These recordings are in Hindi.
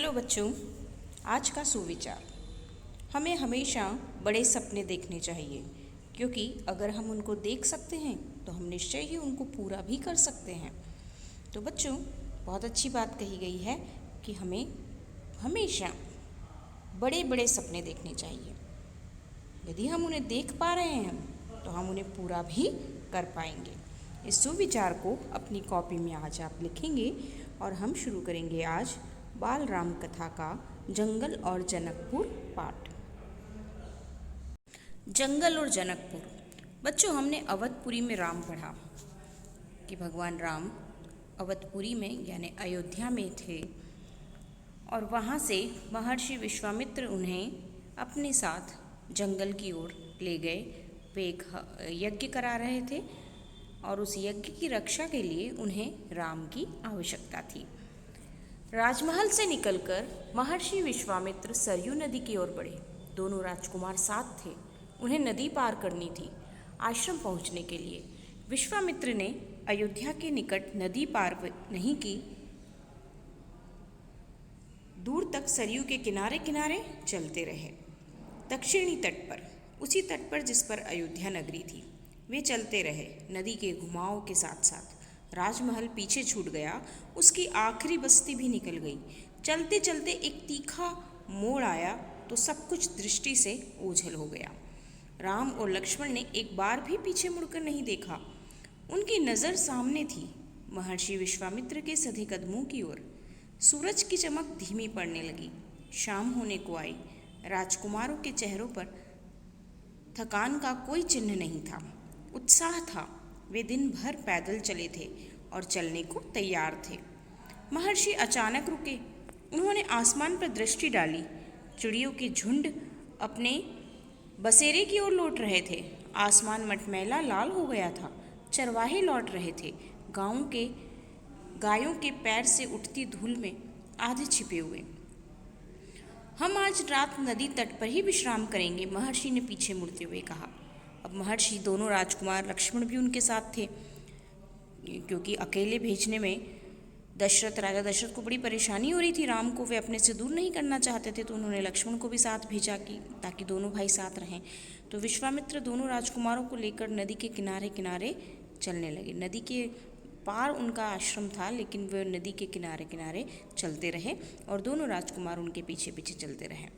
चलो बच्चों, आज का सुविचार। हमें हमेशा बड़े सपने देखने चाहिए, क्योंकि अगर हम उनको देख सकते हैं तो हम निश्चय ही उनको पूरा भी कर सकते हैं। तो बच्चों, बहुत अच्छी बात कही गई है कि हमें हमेशा बड़े बड़े सपने देखने चाहिए। यदि हम उन्हें देख पा रहे हैं तो हम उन्हें पूरा भी कर पाएंगे। इस सुविचार को अपनी कॉपी में आज आप लिखेंगे और हम शुरू करेंगे आज बाल राम कथा का जंगल और जनकपुर पाठ। जंगल और जनकपुर। बच्चों, हमने अवधपुरी में राम पढ़ा कि भगवान राम अवधपुरी में यानी अयोध्या में थे और वहाँ से महर्षि विश्वामित्र उन्हें अपने साथ जंगल की ओर ले गए। वे एक यज्ञ करा रहे थे और उस यज्ञ की रक्षा के लिए उन्हें राम की आवश्यकता थी। राजमहल से निकलकर महर्षि विश्वामित्र सरयू नदी की ओर बढ़े। दोनों राजकुमार साथ थे। उन्हें नदी पार करनी थी आश्रम पहुंचने के लिए। विश्वामित्र ने अयोध्या के निकट नदी पार नहीं की, दूर तक सरयू के किनारे किनारे चलते रहे। दक्षिणी तट पर, उसी तट पर जिस पर अयोध्या नगरी थी, वे चलते रहे। नदी के घुमाव के साथ साथ राजमहल पीछे छूट गया, उसकी आखिरी बस्ती भी निकल गई। चलते चलते एक तीखा मोड़ आया तो सब कुछ दृष्टि से ओझल हो गया। राम और लक्ष्मण ने एक बार भी पीछे मुड़कर नहीं देखा। उनकी नज़र सामने थी, महर्षि विश्वामित्र के सधे कदमों की ओर। सूरज की चमक धीमी पड़ने लगी, शाम होने को आई। राजकुमारों के चेहरों पर थकान का कोई चिन्ह नहीं था, उत्साह था। वे दिन भर पैदल चले थे और चलने को तैयार थे। महर्षि अचानक रुके। उन्होंने आसमान पर दृष्टि डाली। चिड़ियों के झुंड अपने बसेरे की ओर लौट रहे थे। आसमान मटमैला लाल हो गया था। चरवाहे लौट रहे थे, गायों के पैर से उठती धूल में आधे छिपे हुए। हम आज रात नदी तट पर ही विश्राम करेंगे, महर्षि ने पीछे मुड़ते हुए कहा। अब महर्षि, दोनों राजकुमार, लक्ष्मण भी उनके साथ थे, क्योंकि अकेले भेजने में राजा दशरथ को बड़ी परेशानी हो रही थी। राम को वे अपने से दूर नहीं करना चाहते थे, तो उन्होंने लक्ष्मण को भी साथ भेजा कि ताकि दोनों भाई साथ रहें। तो विश्वामित्र दोनों राजकुमारों को लेकर नदी के किनारे किनारे चलने लगे। नदी के पार उनका आश्रम था, लेकिन वे नदी के किनारे किनारे चलते रहे और दोनों राजकुमार उनके पीछे पीछे चलते रहे।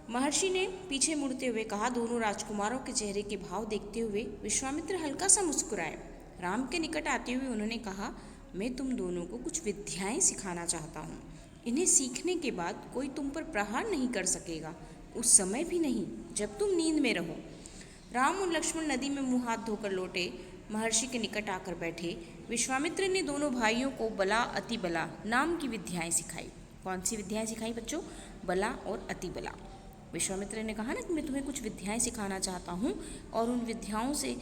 महर्षि ने पीछे मुड़ते हुए कहा। दोनों राजकुमारों के चेहरे के भाव देखते हुए विश्वामित्र हल्का सा मुस्कुराए। राम के निकट आते हुए उन्होंने कहा, मैं तुम दोनों को कुछ विद्याएं सिखाना चाहता हूँ। इन्हें सीखने के बाद कोई तुम पर प्रहार नहीं कर सकेगा, उस समय भी नहीं जब तुम नींद में रहो। राम और लक्ष्मण नदी में मुंह हाथ धोकर लौटे, महर्षि के निकट आकर बैठे। विश्वामित्र ने दोनों भाइयों को बला अति बला नाम की विद्याएं सिखाई। कौन सी विद्याएं सिखाई बच्चों? बला और अति बला। विश्वामित्र ने कहा ना कि मैं तुम्हें कुछ विद्याएं सिखाना चाहता हूँ और उन विद्याओं से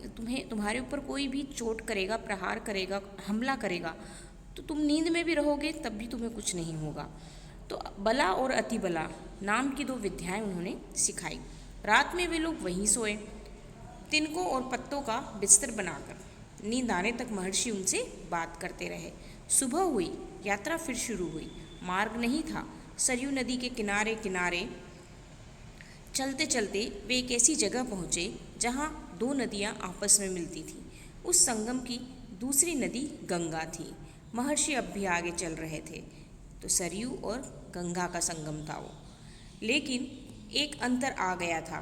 तुम्हारे ऊपर कोई भी चोट करेगा, प्रहार करेगा, हमला करेगा, तो तुम नींद में भी रहोगे तब भी तुम्हें कुछ नहीं होगा। तो बला और अति बला नाम की दो विद्याएं उन्होंने सिखाई। रात में वे लोग वहीं सोए, तिनकों और पत्तों का बिस्तर बनाकर। नींद आने तक महर्षि उनसे बात करते रहे। सुबह हुई, यात्रा फिर शुरू हुई। मार्ग नहीं था। सरयू नदी के किनारे किनारे चलते चलते वे एक ऐसी जगह पहुँचे जहाँ दो नदियाँ आपस में मिलती थीं। उस संगम की दूसरी नदी गंगा थी। महर्षि अब भी आगे चल रहे थे, तो सरयू और गंगा का संगम था वो। लेकिन एक अंतर आ गया था।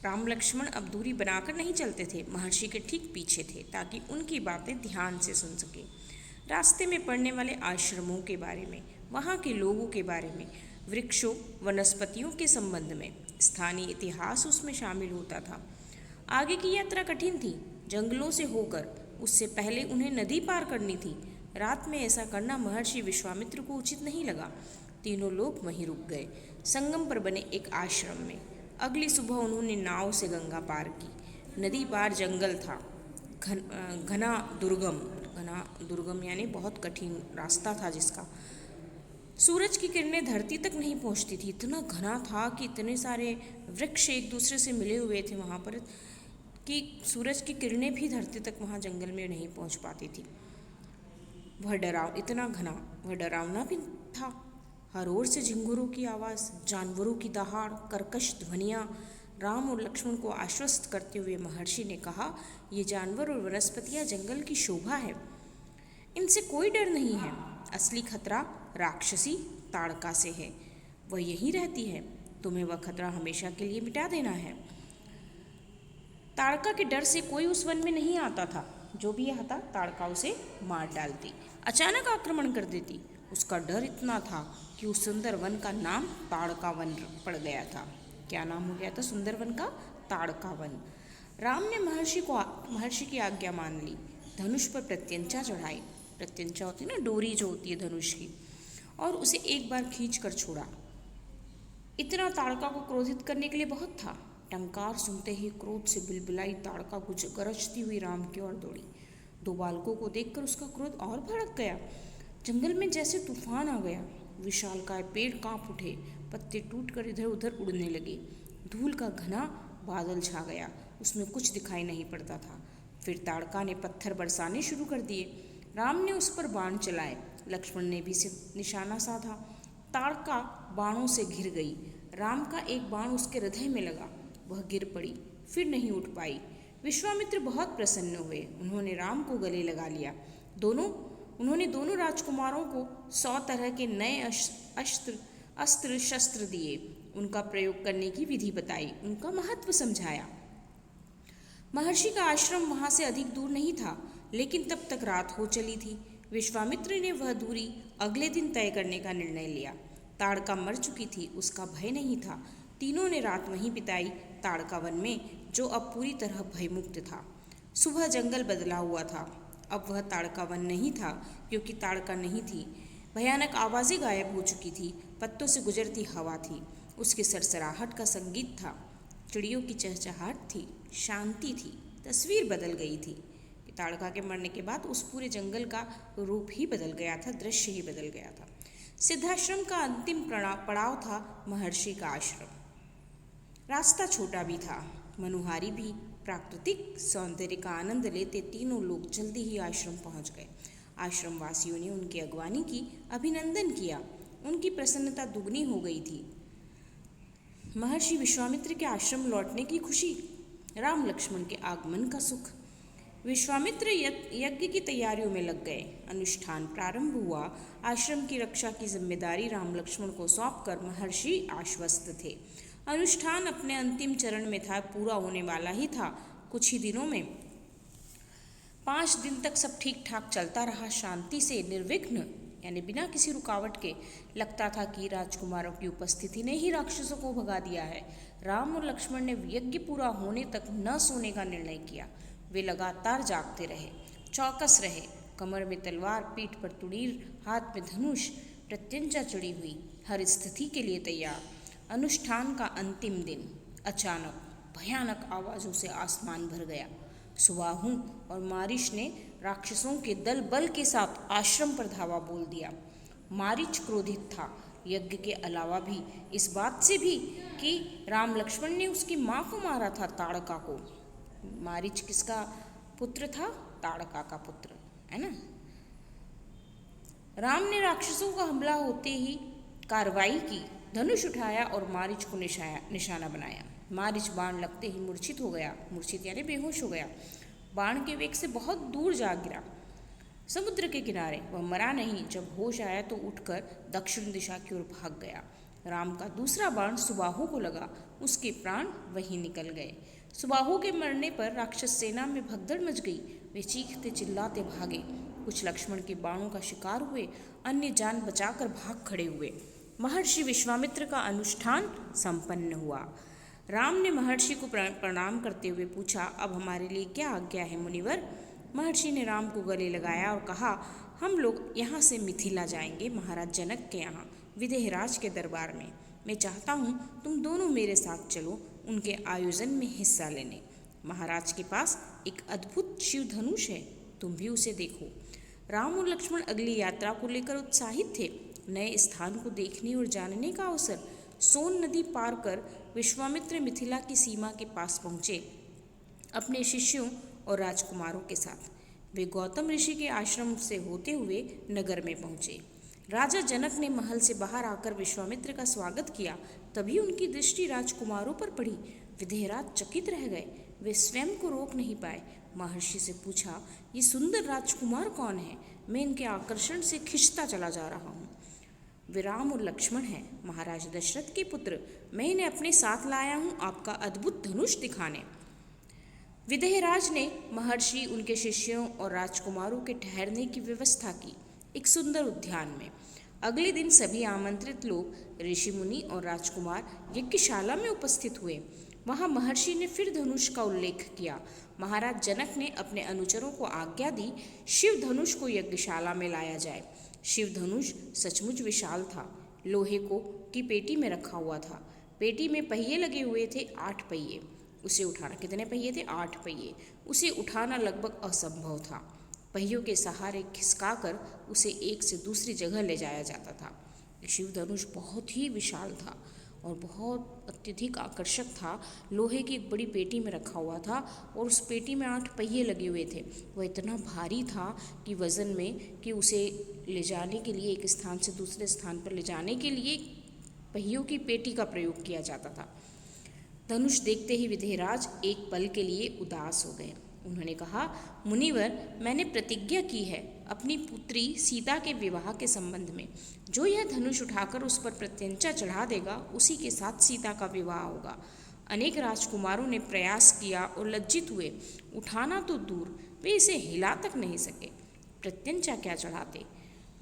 राम लक्ष्मण अब दूरी बनाकर नहीं चलते थे, महर्षि के ठीक पीछे थे, ताकि उनकी बातें ध्यान से सुन सके। रास्ते में पड़ने वाले आश्रमों के बारे में, वहाँ के लोगों के बारे में, वृक्षों वनस्पतियों के संबंध में, स्थानीय इतिहास उसमें शामिल होता था। आगे की यात्रा कठिन थी, जंगलों से होकर। उससे पहले उन्हें नदी पार करनी थी। रात में ऐसा करना महर्षि विश्वामित्र को उचित नहीं लगा। तीनों लोग वहीं रुक गए, संगम पर बने एक आश्रम में। अगली सुबह उन्होंने नाव से गंगा पार की। नदी पार जंगल था, घना दुर्गम यानी बहुत कठिन रास्ता था जिसका सूरज की किरणें धरती तक नहीं पहुंचती थी। इतना घना था कि इतने सारे वृक्ष एक दूसरे से मिले हुए थे वहाँ पर कि सूरज की किरणें भी धरती तक वहाँ जंगल में नहीं पहुँच पाती थी। वह डरावना भी था। हर ओर से झिंगुरों की आवाज़, जानवरों की दहाड़, कर्कश ध्वनियाँ। राम और लक्ष्मण को आश्वस्त करते हुए महर्षि ने कहा, ये जानवर और वनस्पतियाँ जंगल की शोभा है, इनसे कोई डर नहीं है। असली खतरा राक्षसी ताड़का से है, वह यहीं रहती है, तुम्हें वह खतरा हमेशा के लिए मिटा देना है। ताड़का के डर से कोई उस वन में नहीं आता था, जो भी आता ताड़का उसे मार डालती, अचानक आक्रमण कर देती। उसका डर इतना था कि उस सुंदर वन का नाम ताड़का वन पड़ गया था। क्या नाम हो गया था सुंदर वन का? ताड़का वन। राम ने महर्षि की आज्ञा मान ली, धनुष पर प्रत्यंचा चढ़ाई। प्रत्यंचा होती है ना, डोरी जो होती है धनुष की, और उसे एक बार खींच कर छोड़ा। इतना ताड़का को क्रोधित करने के लिए बहुत था। टंकार सुनते ही क्रोध से बिलबिलाई ताड़का गरजती हुई राम की ओर दौड़ी। दो बालकों को देखकर उसका क्रोध और भड़क गया। जंगल में जैसे तूफान आ गया। विशालकाय पेड़ कांप उठे, पत्ते टूटकर इधर उधर उड़ने लगे। धूल का घना बादल छा गया, उसमें कुछ दिखाई नहीं पड़ता था। फिर ताड़का ने पत्थर बरसाने शुरू कर दिए। राम ने उस पर बाण चलाए, लक्ष्मण ने भी निशाना साधा। ताड़का बाणों से घिर गई। राम का एक बाण उसके हृदय में लगा, वह गिर पड़ी, फिर नहीं उठ पाई। विश्वामित्र बहुत प्रसन्न हुए, उन्होंने राम को गले लगा लिया। उन्होंने दोनों राजकुमारों को 100 तरह के नए अस्त्र शस्त्र दिए, उनका प्रयोग करने की विधि बताई, उनका महत्व समझाया। महर्षि का आश्रम वहां से अधिक दूर नहीं था, लेकिन तब तक रात हो चली थी। विश्वामित्र ने वह दूरी अगले दिन तय करने का निर्णय लिया। ताड़का मर चुकी थी, उसका भय नहीं था। तीनों ने रात वहीं बिताई, ताड़का वन में, जो अब पूरी तरह भयमुक्त था। सुबह जंगल बदला हुआ था, अब वह ताड़का वन नहीं था, क्योंकि ताड़का नहीं थी। भयानक आवाज़ें गायब हो चुकी थी, पत्तों से गुजरती हवा थी, उसके सरसराहट का संगीत था, चिड़ियों की चहचहाट थी, शांति थी। तस्वीर बदल गई थी। ताड़का के मरने के बाद उस पूरे जंगल का रूप ही बदल गया था, दृश्य ही बदल गया था। सिद्धाश्रम का अंतिम पड़ाव था महर्षि का आश्रम। रास्ता छोटा भी था, मनोहारी भी। प्राकृतिक सौंदर्य का आनंद लेते तीनों लोग जल्दी ही आश्रम पहुंच गए। आश्रम वासियों ने उनकी अगवानी की, अभिनंदन किया, उनकी प्रसन्नता दुगनी हो गई थी। महर्षि विश्वामित्र के आश्रम लौटने की खुशी, राम लक्ष्मण के आगमन का सुख। विश्वामित्र यज्ञ की तैयारियों में लग गए। अनुष्ठान प्रारंभ हुआ। आश्रम की रक्षा की जिम्मेदारी राम लक्ष्मण को सौंपकर महर्षि आश्वस्त थे। अनुष्ठान अपने अंतिम चरण में था, पूरा होने वाला ही था कुछ ही दिनों में। 5 दिन तक सब ठीक ठाक चलता रहा, शांति से, निर्विघ्न, यानी बिना किसी रुकावट के। लगता था कि राजकुमारों की उपस्थिति ने ही राक्षसों को भगा दिया है। राम और लक्ष्मण ने यज्ञ पूरा होने तक न सोने का निर्णय किया। वे लगातार जागते रहे, चौकस रहे, कमर में तलवार, पीठ पर तुड़ीर, हाथ में धनुष, प्रत्यंचा चढ़ी हुई, हर स्थिति के लिए तैयार। अनुष्ठान का अंतिम दिन, अचानक भयानक आवाज़ों से आसमान भर गया। सुबाहु और मारीच ने राक्षसों के दल बल के साथ आश्रम पर धावा बोल दिया। मारीच क्रोधित था, यज्ञ के अलावा भी इस बात से भी कि राम लक्ष्मण ने उसकी माँ को मारा था, ताड़का को। मारीच किसका पुत्र था? ताड़का का पुत्र, है ना। राम ने राक्षसों का हमला होते ही कार्रवाई की, धनुष उठाया और मारीच को निशाना बनाया। मारीच बाण लगते ही मूर्छित हो गया, मूर्छित यानी बेहोश हो गया। बाण के वेग से बहुत दूर जा गिरा, समुद्र के किनारे। वह मरा नहीं, जब होश आया तो उठकर दक्षिण दिशा की ओर भाग गया। राम का दूसरा बाण सुबाहु को लगा, उसके प्राण वहीं निकल गए। सुबाहु के मरने पर राक्षस सेना में भगदड़ मच गई। वे चीखते चिल्लाते भागे। कुछ लक्ष्मण के बाणों का शिकार हुए, अन्य जान बचाकर भाग खड़े हुए। महर्षि विश्वामित्र का अनुष्ठान संपन्न हुआ। राम ने महर्षि को प्रणाम करते हुए पूछा, अब हमारे लिए क्या आज्ञा है मुनिवर? महर्षि ने राम को गले लगाया और कहा, हम लोग यहाँ से मिथिला जाएंगे, महाराज जनक के यहाँ, विदेहराज के दरबार में। मैं चाहता हूँ तुम दोनों मेरे साथ चलो, उनके आयोजन में हिस्सा लेने। महाराज के पास एक अद्भुत शिव धनुष है, तुम भी उसे देखो। राम और लक्ष्मण अगली यात्रा को लेकर उत्साहित थे। नए स्थान को देखने और जानने का अवसर। सोन नदी पार कर विश्वामित्र मिथिला की सीमा के पास पहुँचे, अपने शिष्यों और राजकुमारों के साथ। वे गौतम ऋषि के आश्रम से होते हुए नगर में पहुँचे। राजा जनक ने महल से बाहर आकर विश्वामित्र का स्वागत किया। तभी उनकी दृष्टि राजकुमारों पर पड़ी। विदेहराज चकित रह गए। वे स्वयं को रोक नहीं पाए। महर्षि से पूछा, ये सुंदर राजकुमार कौन है? मैं इनके आकर्षण से खिंचता चला जा रहा हूँ। वे राम और लक्ष्मण हैं, महाराज दशरथ के पुत्र। मैं इन्हें अपने साथ लाया हूँ आपका अद्भुत धनुष दिखाने। विदेहराज ने महर्षि, उनके शिष्यों और राजकुमारों के ठहरने की व्यवस्था की एक सुंदर उद्यान में। अगले दिन सभी आमंत्रित लोग, ऋषि मुनि और राजकुमार यज्ञशाला में उपस्थित हुए। वहां महर्षि ने फिर धनुष का उल्लेख किया। महाराज जनक ने अपने अनुचरों को आज्ञा दी, शिव धनुष को यज्ञशाला में लाया जाए। शिव धनुष सचमुच विशाल था। लोहे की पेटी में रखा हुआ था। पेटी में पहिए लगे हुए थे, 8 पहिए। उसे उठाना, कितने पहिए थे? 8 पहिए। उसे उठाना लगभग असंभव था। पहियों के सहारे खिसकाकर उसे एक से दूसरी जगह ले जाया जाता था। शिव धनुष बहुत ही विशाल था और बहुत अत्यधिक आकर्षक था। लोहे की एक बड़ी पेटी में रखा हुआ था और उस पेटी में 8 पहिए लगे हुए थे। वह इतना भारी था कि वजन में, कि उसे ले जाने के लिए, एक स्थान से दूसरे स्थान पर ले जाने के लिए पहियों की पेटी का प्रयोग किया जाता था। धनुष देखते ही विदेहराज एक पल के लिए उदास हो गए। उन्होंने कहा, मुनिवर, मैंने प्रतिज्ञा की है अपनी पुत्री सीता के विवाह के संबंध में। जो यह धनुष उठाकर उस पर प्रत्यंचा चढ़ा देगा, उसी के साथ सीता का विवाह होगा। अनेक राजकुमारों ने प्रयास किया और लज्जित हुए। उठाना तो दूर, वे इसे हिला तक नहीं सके, प्रत्यंचा क्या चढ़ाते।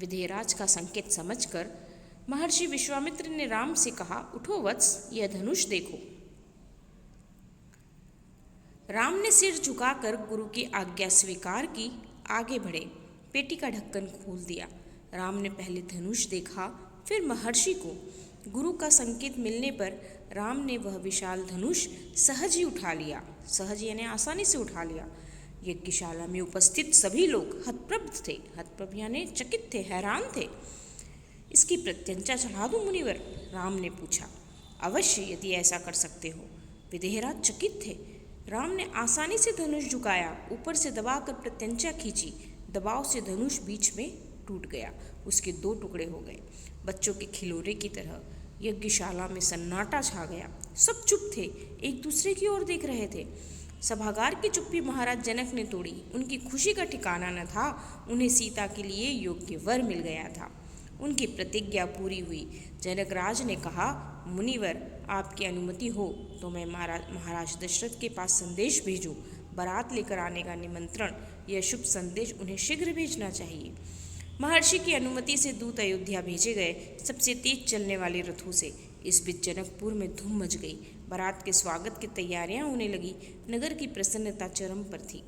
विदेहराज का संकेत समझकर महर्षि विश्वामित्र ने राम से कहा, उठो वत्स, यह धनुष देखो। राम ने सिर झुकाकर गुरु की आज्ञा स्वीकार की, आगे बढ़े। पेटी का ढक्कन खोल दिया। राम ने पहले धनुष देखा, फिर महर्षि को। गुरु का संकेत मिलने पर राम ने वह विशाल धनुष सहज ही उठा लिया। सहज यानी आसानी से उठा लिया। यज्ञशाला में उपस्थित सभी लोग हतप्रभ थे। हतप्रभ यानी चकित थे, हैरान थे। इसकी प्रत्यंचा चढ़ा दूं मुनिवर? राम ने पूछा। अवश्य, यदि ऐसा कर सकते हो। विदेहराज चकित थे। राम ने आसानी से धनुष झुकाया, ऊपर से दबाकर प्रत्यंचा खींची। दबाव से धनुष बीच में टूट गया। उसके 2 टुकड़े हो गए, बच्चों के खिलौने की तरह। यज्ञशाला में सन्नाटा छा गया। सब चुप थे, एक दूसरे की ओर देख रहे थे। सभागार की चुप्पी महाराज जनक ने तोड़ी। उनकी खुशी का ठिकाना न था। उन्हें सीता के लिए योग्य वर मिल गया था। उनकी प्रतिज्ञा पूरी हुई। जनकराज ने कहा, मुनिवर, आपकी अनुमति हो तो मैं महाराज दशरथ के पास संदेश भेजूं। बारात लेकर आने का निमंत्रण, यह शुभ संदेश उन्हें शीघ्र भेजना चाहिए। महर्षि की अनुमति से दूत अयोध्या भेजे गए, सबसे तेज चलने वाले रथों से। इस बीच जनकपुर में धूम मच गई। बारात के स्वागत की तैयारियां होने लगी। नगर की प्रसन्नता चरम पर थी।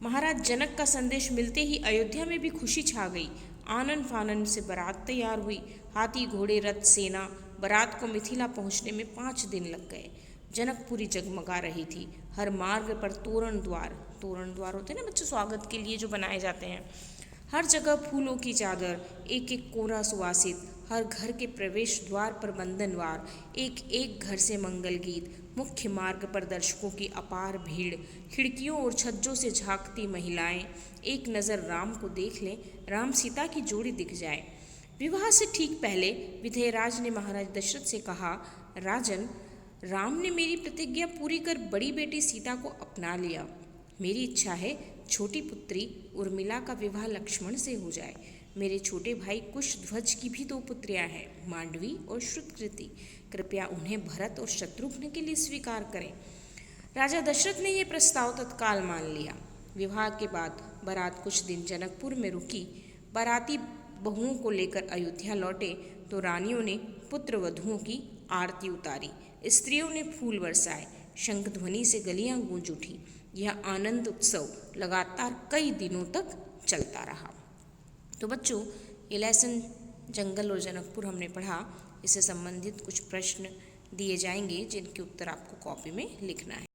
महाराज जनक का संदेश मिलते ही अयोध्या में भी खुशी छा गई। आनन फानन से बारात तैयार हुई। हाथी, घोड़े, रथ, सेना। बारात को मिथिला पहुंचने में 5 दिन लग गए। जनकपुरी जगमगा रही थी। हर मार्ग पर तोरण द्वार होते हैं ना बच्चों, स्वागत के लिए जो बनाए जाते हैं। हर जगह फूलों की चादर, एक एक कोना सुवासित। हर घर के प्रवेश द्वार पर बंधनवार, एक एक घर से मंगल गीत। मुख्य मार्ग पर दर्शकों की अपार भीड़। खिड़कियों और छज्जों से झांकती महिलाएं। एक नज़र राम को देख लें, राम सीता की जोड़ी दिख जाए। विवाह से ठीक पहले विदेहराज ने महाराज दशरथ से कहा, राजन, राम ने मेरी प्रतिज्ञा पूरी कर बड़ी बेटी सीता को अपना लिया। मेरी इच्छा है छोटी पुत्री उर्मिला का विवाह लक्ष्मण से हो जाए। मेरे छोटे भाई कुशध्वज की भी 2 पुत्रियां हैं, मांडवी और श्रुतकृति। कृपया उन्हें भरत और शत्रुघ्न के लिए स्वीकार करें। राजा दशरथ ने यह प्रस्ताव तत्काल मान लिया। विवाह के बाद बारात कुछ दिन जनकपुर में रुकी। बाराती बहुओं को लेकर अयोध्या लौटे तो रानियों ने पुत्र वधुओं की आरती उतारी। स्त्रियों ने फूल बरसाए। शंख ध्वनि से गलियां गूंज उठी। यह आनंद उत्सव लगातार कई दिनों तक चलता रहा। तो बच्चों, ये लेसन जंगल और जनकपुर हमने पढ़ा। इससे संबंधित कुछ प्रश्न दिए जाएंगे जिनके उत्तर आपको कॉपी में लिखना है।